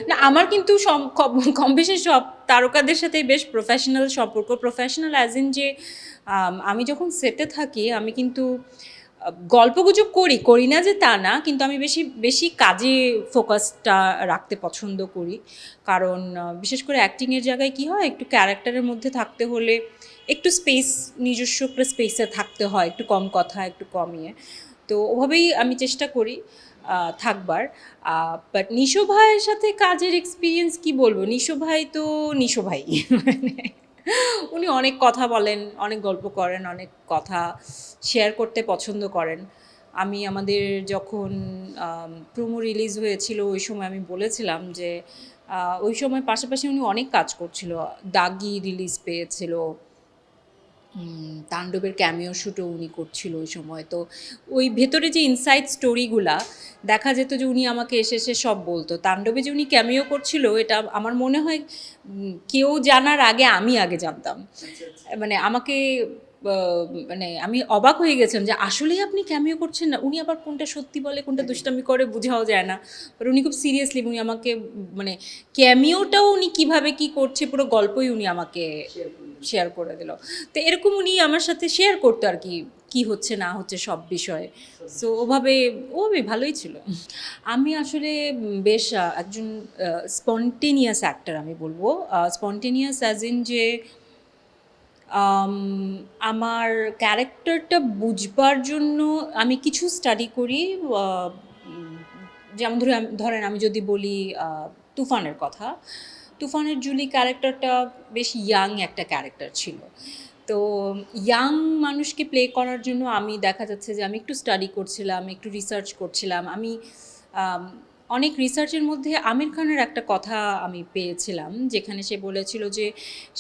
না আমার কিন্তু কম বেশি সব তারকাদের সাথে বেশ প্রফেশনাল সম্পর্ক, প্রফেশনাল অ্যাজ ইন যে আমি যখন সেটে থাকি আমি কিন্তু গল্পগুজব করি করি না যে তা না, কিন্তু আমি বেশি বেশি কাজে ফোকাসটা রাখতে পছন্দ করি। কারণ বিশেষ করে অ্যাক্টিংয়ের জায়গায় কী হয়, একটু ক্যারেক্টারের মধ্যে থাকতে হলে একটু স্পেস, নিজস্ব একটা স্পেসে থাকতে হয়, একটু কম কথা, একটু কম ইয়ে। তো ওভাবেই আমি চেষ্টা করি থাকবার। বাট নিশো ভাইয়ের সাথে কাজের এক্সপিরিয়েন্স কি বলবো, নিশো ভাই তো নিশো ভাই মানে উনি অনেক কথা বলেন, অনেক গল্প করেন, অনেক কথা শেয়ার করতে পছন্দ করেন। আমি আমাদের যখন প্রোমো রিলিজ হয়েছিল ওই সময় আমি বলেছিলাম যে ওই সময় পাশাপাশি উনি অনেক কাজ করছিল। দাগি রিলিজ পেয়েছিল, তাণ্ডবের ক্যামিও শ্যুটও উনি করছিল ওই সময়। তো ওই ভেতরে যে ইনসাইড স্টোরিগুলা দেখা যেত যে উনি আমাকে এসে এসে সব বলতো। তাণ্ডবে যে উনি ক্যামিও করছিল এটা আমার মনে হয় কেউ জানার আগে আমি আগে জানতাম। মানে আমাকে মানে আমি অবাক হয়ে গেছিলাম যে আসলেই আপনি ক্যামিও করছেন না। উনি আবার কোনটা সত্যি বলে কোনটা দুষ্টামি করে বোঝাও যায় না, বাট উনি খুব সিরিয়াসলি উনি আমাকে মানে ক্যামিওটাও উনি কিভাবে কি করছে পুরো গল্পই উনি আমাকে শেয়ার করে দিল। তো এরকম উনি আমার সাথে শেয়ার করতো আর কি, কি হচ্ছে না হচ্ছে সব বিষয়ে। সো ওভাবে ভালোই ছিল। আমি আসলে বেশ একজন স্পন্টেনিয়াস অ্যাক্টর আমি বলবো। স্পন্টেনিয়াস অ্যাজ ইন যে আমার ক্যারেক্টারটা বুঝবার জন্য আমি কিছু স্টাডি করি। যেমন ধরেন আমি যদি বলি তুফানের কথা, তুফানের জুলি ক্যারেক্টারটা বেশ ইয়াং একটা ক্যারেক্টার ছিল। তো ইয়াং মানুষকে প্লে করার জন্য আমি দেখা যাচ্ছে যে আমি একটু স্টাডি করছিলাম, একটু রিসার্চ করছিলাম। আমি অনেক রিসার্চের মধ্যে আমির খানের একটা কথা আমি পেয়েছিলাম, যেখানে সে বলেছিল যে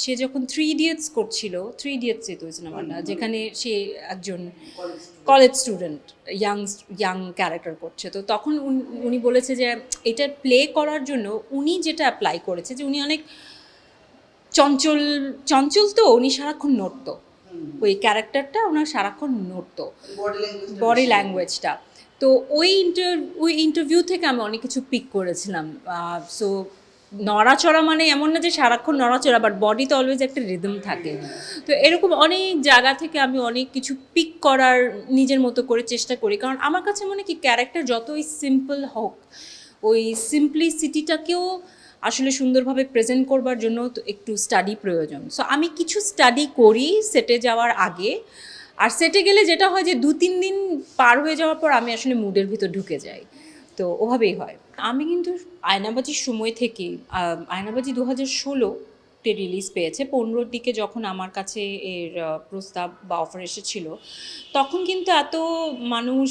সে যখন 3 ইডিয়টস করছিল, 3 ইডিয়টসই তো সিনেমাটা, যেখানে সে একজন college student, young young character করছে। তো তখন উনি বলেছে যে এটা প্লে করার জন্য উনি যেটা অ্যাপ্লাই করেছে যে উনি অনেক চঞ্চল চঞ্চল তো উনি সারাক্ষণ নড়তো, ওই ক্যারেক্টারটা ওনার সারাক্ষণ নড়তো, বডি ল্যাঙ্গুয়েজটা। তো ওই ইন্টারভিউ থেকে আমি অনেক কিছু পিক করেছিলাম। সো নড়াচড়া মানে এমন না যে সারাক্ষণ নড়াচড়া, বাট বডিতে অলওয়েজ একটা রিদম থাকে। তো এরকম অনেক জায়গা থেকে আমি অনেক কিছু পিক করার নিজের মতো করে চেষ্টা করি। কারণ আমার কাছে মনে কি ক্যারেক্টার যতই সিম্পল হোক, ওই সিম্পলিসিটিটাকেও আসলে সুন্দরভাবে প্রেজেন্ট করবার জন্য তো একটু স্টাডি প্রয়োজন। সো আমি কিছু স্টাডি করি সেটে যাওয়ার আগে। আর সেটে গেলে যেটা হয় যে 2-3 দিন পার হয়ে যাওয়ার পর আমি আসলে মুডের ভিতর ঢুকে যাই। তো ওভাবেই হয়। আমি কিন্তু আয়নাবাজির সময় থেকেই, আয়নাবাজি 2016-তে রিলিজ পেয়েছে। 15-র দিকে যখন আমার কাছে এর প্রস্তাব বা অফার এসেছিল, তখন কিন্তু এত মানুষ,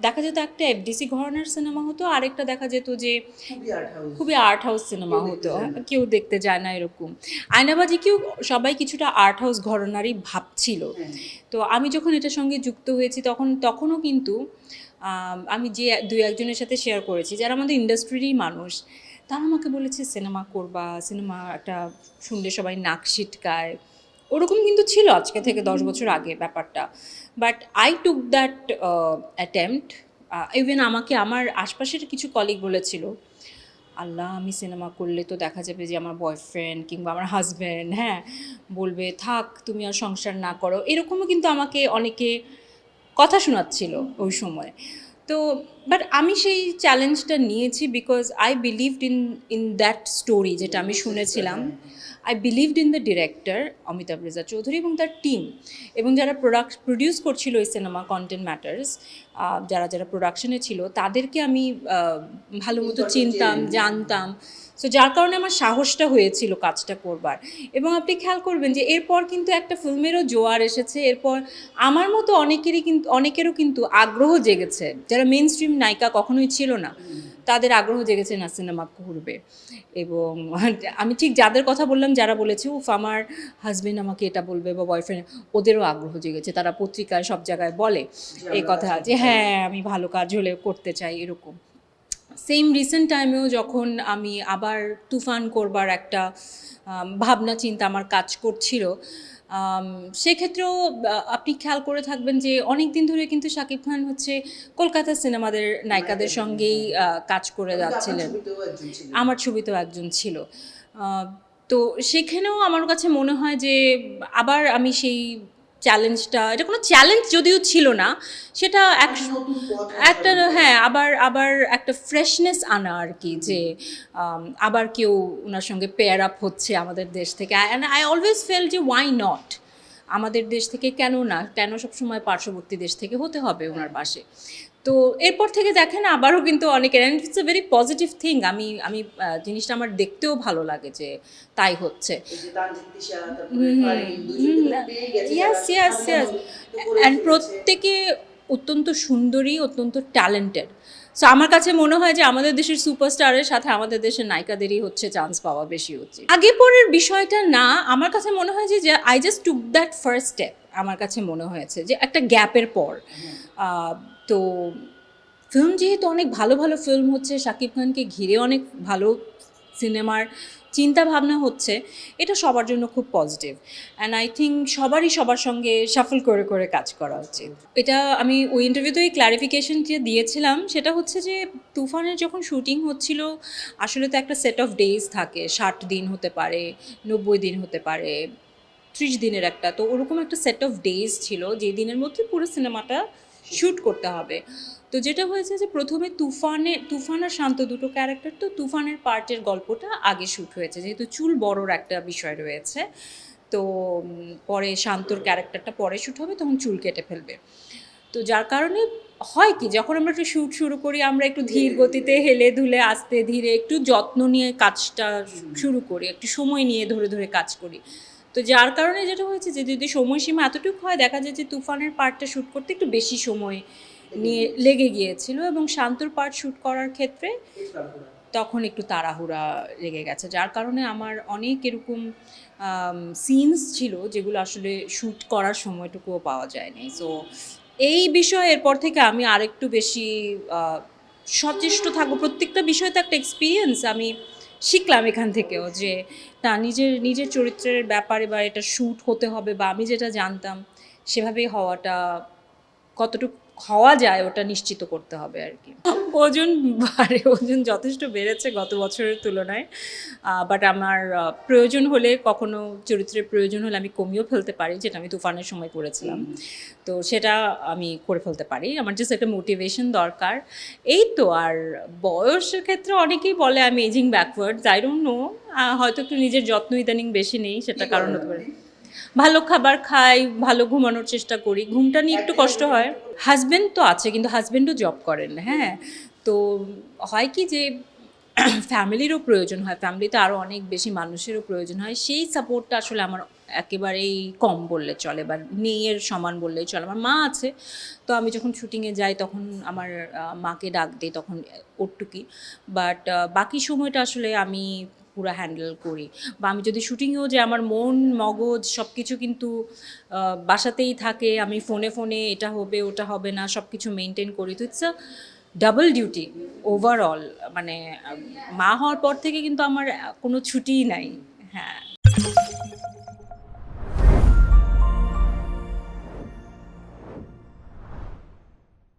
দেখা যেত একটা এফডিসি ঘরানার সিনেমা হতো, আরেকটা দেখা যেত যে খুবই আর্ট হাউস সিনেমা হতো, কেউ দেখতে যায় না এরকম। আয়নাবাজিকেও সবাই কিছুটা আর্ট হাউস ঘরানারই ভাবছিল। তো আমি যখন এটার সঙ্গে যুক্ত হয়েছি তখনও কিন্তু আমি যে 2-1জনের সাথে শেয়ার করেছি যারা আমাদের ইন্ডাস্ট্রিরই মানুষ, তারা আমাকে বলেছে সিনেমা করবা, সিনেমা একটা শুনলে সবাই নাক সিটকায়, ওরকম কিন্তু ছিল আজকে থেকে 10 বছর আগে ব্যাপারটা। But I took that attempt. Even আমাকে আমার আশপাশের কিছু কলিগ বলেছিল, আল্লাহ আমি সিনেমা করলে তো দেখা যাবে যে আমার বয়ফ্রেন্ড কিংবা আমার হাজব্যান্ড, হ্যাঁ, বলবে থাক তুমি আর সংসার না করো, এরকমও কিন্তু আমাকে অনেকে কথা শোনাচ্ছিল ওই সময়। তো বাট আমি সেই চ্যালেঞ্জটা নিয়েছি because I believed in that story যেটা আমি শুনেছিলাম। I believed in the director Amitabh Reza Chowdhury এবং তার টিম, এবং যারা প্রডিউস করছিল এই সিনেমা কন্টেন্ট ম্যাটার্স, যারা যারা প্রোডাকশনে ছিল তাদেরকে আমি ভালো মতো চিনতাম, জানতাম। সো যার কারণে আমার সাহসটা হয়েছিল কাজটা করবার। এবং আপনি খেয়াল করবেন যে এরপর কিন্তু একটা ফিল্মেরও জোয়ার এসেছে, এরপর আমার মতো অনেকেরও কিন্তু আগ্রহ জেগেছে, যারা মেন স্ট্রিম নায়িকা কখনোই ছিল না, তাদের আগ্রহ জেগেছে না সিনেমা করবে। এবং আমি ঠিক যাদের কথা বললাম, যারা বলেছে উফ আমার হাজবেন্ড আমাকে এটা বলবে বা বয়ফ্রেন্ড, ওদেরও আগ্রহ জেগেছে, তারা পত্রিকায় সব জায়গায় বলে এই কথা যে হ্যাঁ আমি ভালো কাজ হলে করতে চাই এরকম। সেম রিসেন্ট টাইমেও যখন আমি আবার তুফান করবার একটা ভাবনা চিন্তা আমার কাজ করছিল, আম, সেক্ষেত্রেও আপনি খেয়াল করে থাকবেন যে অনেক দিন ধরে কিন্তু শাকিব খান হচ্ছে কলকাতার সিনেমাদের নায়িকাদের সঙ্গেই কাজ করে যাচ্ছিলেন। আমার ছবিতেও একজন ছিল। আহ, তো সেখানেও আমার কাছে মনে হয় যে আবার আমি সেই চ্যালেঞ্জটা, এটা কোনো চ্যালেঞ্জ যদিও ছিল না, সেটা একটা, হ্যাঁ, আবার আবার একটা ফ্রেশনেস আনা আর কি, যে আবার কেউ ওনার সঙ্গে পেয়ার আপ হচ্ছে আমাদের দেশ থেকে। অ্যান্ড আই অলওয়েজ ফেল যে ওয়াই নট, আমাদের দেশ থেকে কেন না, কেন সবসময় পার্শ্ববর্তী দেশ থেকে হতে হবে ওনার পাশে। তো এরপর থেকে দেখেন আবারও কিন্তু অনেকের, and it's a very positive thing. আমি আমি জিনিসটা আমার দেখতেও ভালো লাগে যে তাই হচ্ছে। ইয়েস ইয়েস ইয়েস, অ্যান্ড প্রত্যেকে অত্যন্ত সুন্দরী, অত্যন্ত ট্যালেন্টেড। সো আমার কাছে মনে হয় যে আমাদের দেশের সুপারস্টারের সাথে আমাদের দেশের নায়িকাদেরই হচ্ছে চান্স পাওয়া বেশি উচিত। আগে পরের বিষয়টা না, আমার কাছে মনে হয় যে I just took that first step. আমার কাছে মনে হয়েছে যে একটা গ্যাপের পর তো ফিল্ম যেহেতু অনেক ভালো ভালো ফিল্ম হচ্ছে, শাকিব খানকে ঘিরে অনেক ভালো সিনেমার চিন্তা ভাবনা হচ্ছে, এটা সবার জন্য খুব পজিটিভ। অ্যান্ড আই থিঙ্ক সবারই সবার সঙ্গে সাফল করে করে কাজ করা উচিত। এটা আমি ওই ইন্টারভিউতে ওই ক্ল্যারিফিকেশন যে দিয়েছিলাম, সেটা হচ্ছে যে তুফানের যখন শুটিং হচ্ছিল, আসলে তো একটা সেট অফ ডেজ থাকে, 60 দিন হতে পারে, 90 দিন হতে পারে, 30 দিনের একটা, তো ওরকম একটা সেট অফ ডেজ ছিল যে দিনের মধ্যে পুরো সিনেমাটা শ্যুট করতে হবে। তো যেটা হয়েছে যে প্রথমে তুফান আর শান্ত দুটো ক্যারেক্টার, তো তুফানের পার্টের গল্পটা আগে শ্যুট হয়েছে, যেহেতু চুল বড়র একটা বিষয় রয়েছে। তো পরে শান্তর ক্যারেক্টারটা পরে শ্যুট হবে, তখন চুল কেটে ফেলবে। তো যার কারণে হয় কি, যখন আমরা একটু শ্যুট শুরু করি, আমরা একটু ধীর গতিতে হেলে ধুলে আস্তে ধীরে একটু যত্ন নিয়ে কাজটা শুরু করি, একটু সময় নিয়ে ধরে ধরে কাজ করি। তো যার কারণে যেটা হয়েছে যে যদি সময়সীমা এতটুকু হয়, দেখা যায় যে তুফানের পার্টটা শ্যুট করতে একটু বেশি সময় নিয়ে লেগে গিয়েছিল, এবং শান্তর পার্ট শ্যুট করার ক্ষেত্রে তখন একটু তাড়াহুড়া লেগে গেছে, যার কারণে আমার অনেক এরকম সিনস ছিল যেগুলো আসলে শ্যুট করার সময়টুকুও পাওয়া যায়নি। সো এই বিষয়ে এরপর থেকে আমি আরেকটু বেশি সচেষ্ট থাকবো। প্রত্যেকটা বিষয় তো একটা এক্সপিরিয়েন্স, আমি শিখলাম এখান থেকেও যে না, নিজের নিজের চরিত্রের ব্যাপারে বা এটা শ্যুট হতে হবে, বা আমি যেটা জানতাম সেভাবেই হওয়াটা, কতটুকু হওয়া যায় ওটা নিশ্চিত করতে হবে আর কি। ওজন ওজন যথেষ্ট বেড়েছে গত বছরের তুলনায়, বাট আমার প্রয়োজন হলে, কখনো চরিত্রের প্রয়োজন হলে আমি কমিয়েও ফেলতে পারি, যেটা আমি তুফানের সময় করেছিলাম। তো সেটা আমি করে ফেলতে পারি, আমার জাস্ট একটা মোটিভেশন দরকার। এই তো। আর বয়সের ক্ষেত্রে অনেকেই বলে আমি ageing backwards, I don't know, হয়তো একটু নিজের যত্ন ইদানিং বেশি নেই, সেটা কারণ হতে পারে। ভালো খাবার খাই, ভালো ঘুমানোর চেষ্টা করি, ঘুমটা নিয়ে একটু কষ্ট হয়। হাজব্যান্ড তো আছে, কিন্তু হাজব্যান্ডও জব করেন, হ্যাঁ। তো হয় কি যে ফ্যামিলিরও প্রয়োজন হয়, ফ্যামিলিতে আরও অনেক বেশি মানুষেরও প্রয়োজন হয়, সেই সাপোর্টটা আসলে আমার একেবারেই কম বললে চলে, বা নেই এর সমান বললেই চলে। আমার মা আছে, তো আমি যখন শুটিংয়ে যাই তখন আমার মাকে ডাক দিই, তখন ওটুকি। বাট বাকি সময়টা আসলে আমি পুরো হ্যান্ডেল করি। বা আমি যদি শুটিংয়েও যাই, আমার মন মগজ সব কিছু কিন্তু বাসাতেই থাকে, আমি ফোনে ফোনে এটা হবে ওটা হবে না সব কিছু মেনটেন করি। তো it's a double duty overall, মানে মা হওয়ার পর থেকে কিন্তু আমার কোনো ছুটিই নাই। হ্যাঁ।